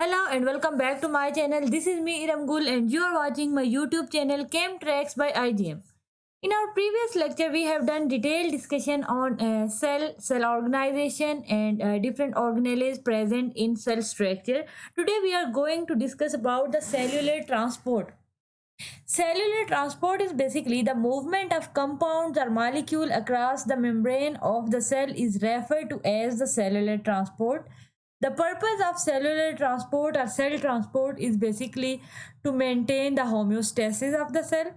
Hello and welcome back to my channel. This is me Iram Gul and you are watching my YouTube channel Chemtracks by IGM. In our previous lecture, we have done detailed discussion on cell organization and different organelles present in cell structure. Today, we are going to discuss about the cellular transport. Cellular transport is basically the movement of compounds or molecule across the membrane of the cell is referred to as the cellular transport. The purpose of cellular transport or cell transport is basically to maintain the homeostasis of the cell,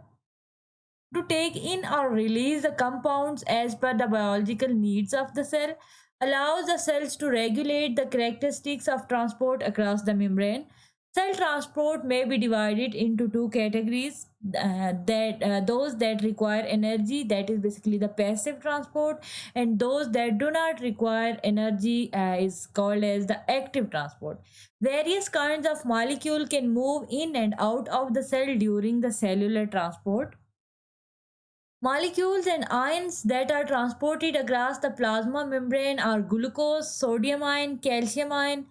to take in or release the compounds as per the biological needs of the cell, allows the cells to regulate the characteristics of transport across the membrane. Cell transport may be divided into two categories, that those that require energy, that is basically the passive transport, and those that do not require energy is called as the active transport. Various kinds of molecule can move in and out of the cell during the cellular transport. Molecules and ions that are transported across the plasma membrane are glucose, sodium ion, calcium ion.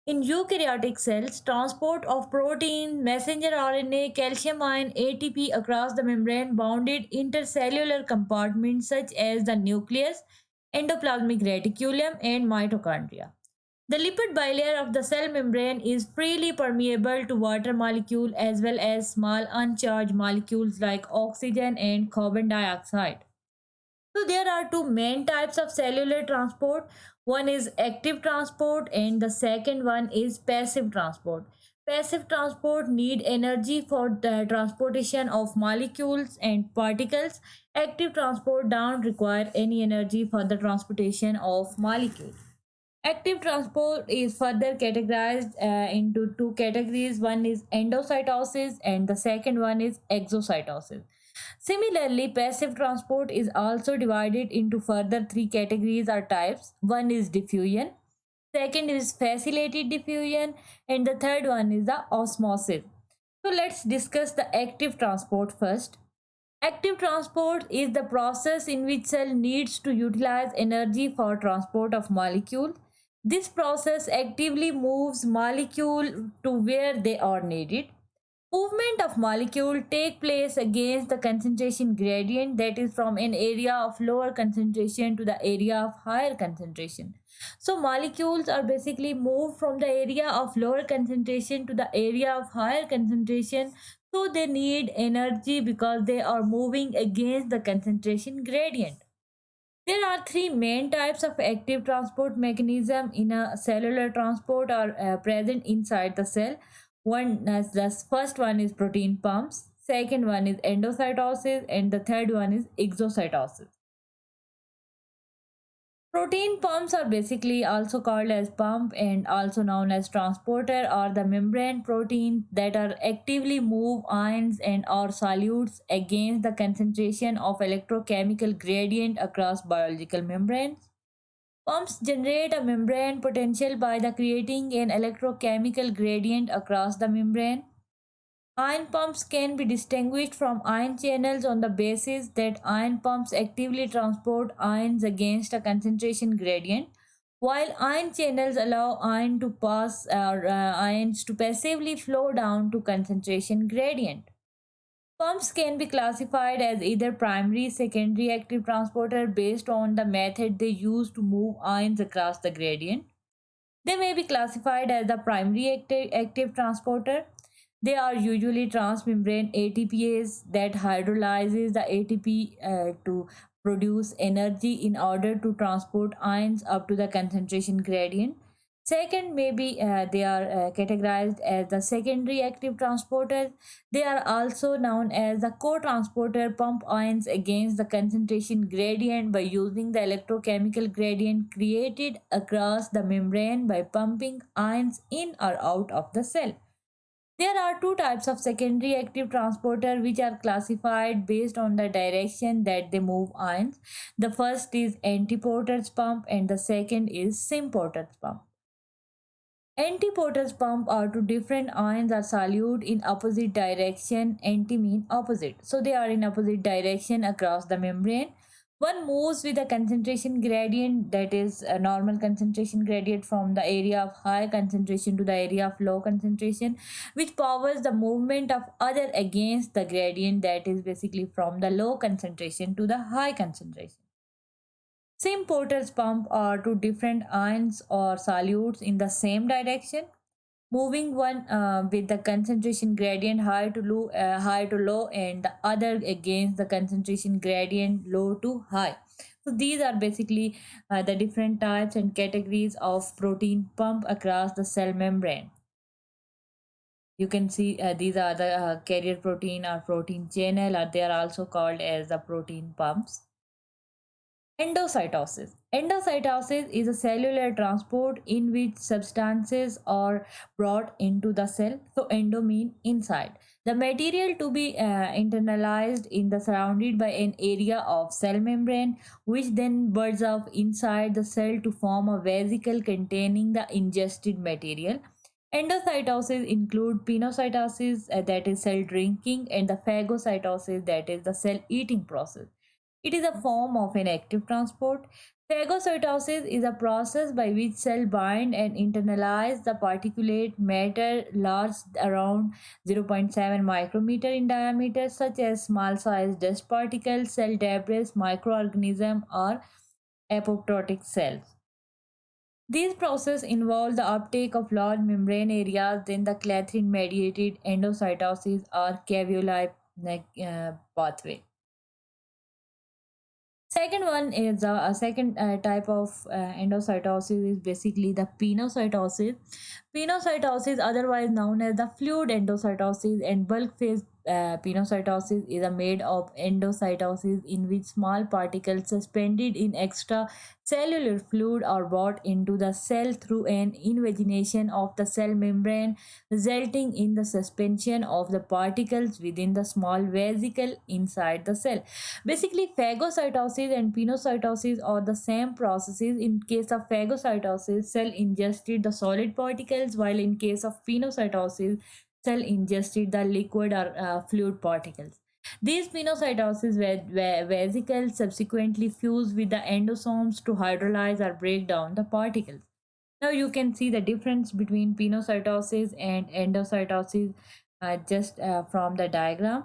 In eukaryotic cells, transport of protein, messenger RNA, calcium ion, ATP across the membrane bounded intercellular compartments such as the nucleus, endoplasmic reticulum, and mitochondria. The lipid bilayer of the cell membrane is freely permeable to water molecule as well as small uncharged molecules like oxygen and carbon dioxide. So there are two main types of cellular transport. One is active transport and the second one is passive transport. Passive transport need energy for the transportation of molecules and particles. Active transport don't require any energy for the transportation of molecules. Active transport is further categorized into two categories. One is endocytosis and the second one is exocytosis. Similarly, passive transport is also divided into further three categories or types. One is diffusion, second is facilitated diffusion, and the third one is the osmosis. So let's discuss the active transport first. Active transport is the process in which cell needs to utilize energy for transport of molecule. This process actively moves molecule to where they are needed. Movement of molecule take place against the concentration gradient, that is from an area of lower concentration to the area of higher concentration. So molecules are basically moved from the area of lower concentration to the area of higher concentration. So they need energy because they are moving against the concentration gradient. There are three main types of active transport mechanism in a cellular transport are present inside the cell. One as the first one is protein pumps, second one is endocytosis, and the third one is exocytosis. Protein pumps are basically also called as pump and also known as transporter or the membrane proteins that are actively move ions and or solutes against the concentration of electrochemical gradient across biological membranes. Pumps generate a membrane potential by the creating an electrochemical gradient across the membrane. Ion pumps can be distinguished from ion channels on the basis that ion pumps actively transport ions against a concentration gradient, while ion channels allow ion to pass or ions to passively flow down to concentration gradient. Pumps can be classified as either primary, secondary active transporter based on the method they use to move ions across the gradient. They may be classified as the primary active transporter. They are usually transmembrane ATPase that hydrolyzes the ATP to produce energy in order to transport ions up to the concentration gradient. Second, maybe they are categorized as the secondary active transporters. They are also known as the co-transporter pump ions against the concentration gradient by using the electrochemical gradient created across the membrane by pumping ions in or out of the cell. There are two types of secondary active transporter which are classified based on the direction that they move ions. The first is antiporter's pump and the second is symporter's pump. Antiporter's pump are two different ions are solute in opposite direction. Anti mean opposite. So they are in opposite direction across the membrane. One moves with a concentration gradient, that is a normal concentration gradient, from the area of high concentration to the area of low concentration, which powers the movement of other against the gradient, that is basically from the low concentration to the high concentration. Same portals pump are two different ions or solutes in the same direction, moving one with the concentration gradient high to low, and the other against the concentration gradient low to high. So these are basically the different types and categories of protein pump across the cell membrane. You can see these are the carrier protein or protein channel, or they are also called as the protein pumps. Endocytosis. Endocytosis is a cellular transport in which substances are brought into the cell. So, endo mean inside. The material to be internalized in the surrounded by an area of cell membrane, which then buds off inside the cell to form a vesicle containing the ingested material. Endocytosis include pinocytosis, that is cell drinking, and the phagocytosis, that is the cell eating process. It is a form of an active transport. Phagocytosis is a process by which cells bind and internalize the particulate matter large around zero point 0.7 micrometer in diameter, such as small sized dust particles, cell debris, microorganisms, or apoptotic cells. These processes involve the uptake of large membrane areas, then the clathrin mediated endocytosis or caveoli pathway. Second one is a second type of endocytosis is basically the pinocytosis. Pinocytosis, otherwise known as the fluid endocytosis and bulk phase pinocytosis, is a made of endocytosis in which small particles suspended in extracellular fluid are brought into the cell through an invagination of the cell membrane, resulting in the suspension of the particles within the small vesicle inside the cell. Basically, phagocytosis and pinocytosis are the same processes. In case of phagocytosis, cell ingested the solid particles, while in case of pinocytosis, cell ingested the liquid or fluid particles. These pinocytosis vesicles subsequently fuse with the endosomes to hydrolyze or break down the particles. Now you can see the difference between pinocytosis and endocytosis just from the diagram.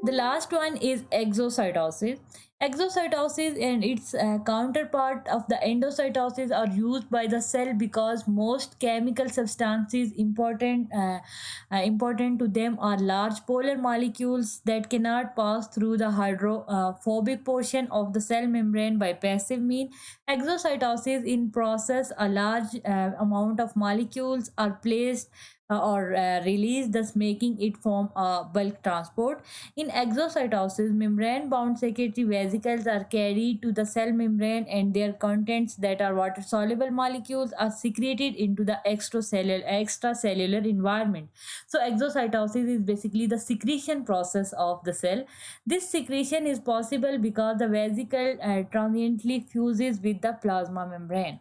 The last one is exocytosis. Exocytosis and its counterpart of the endocytosis are used by the cell because most chemical substances important to them are large polar molecules that cannot pass through the hydrophobic portion of the cell membrane by passive mean. Exocytosis in process a large amount of molecules are placed or released, thus making it form a bulk transport. In exocytosis, membrane bound secretory vesicles are carried to the cell membrane, and their contents, that are water soluble molecules, are secreted into the extracellular environment. So, exocytosis is basically the secretion process of the cell. This secretion is possible because the vesicle transiently fuses with the plasma membrane.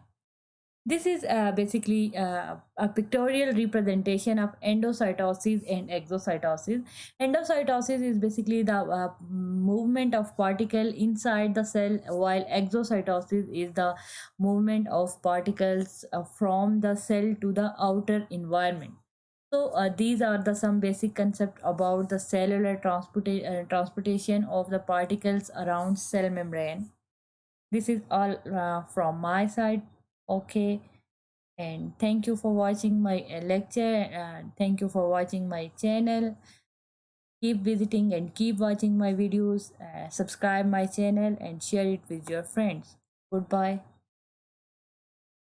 This is basically a pictorial representation of endocytosis and exocytosis. Endocytosis is basically the movement of particle inside the cell, while exocytosis is the movement of particles from the cell to the outer environment. So these are the some basic concept about the cellular transportation of the particles around cell membrane. This is all from my side. Okay, and thank you for watching my lecture, and thank you for watching my channel. Keep visiting and keep watching my videos. Subscribe my channel and share it with your friends. Goodbye.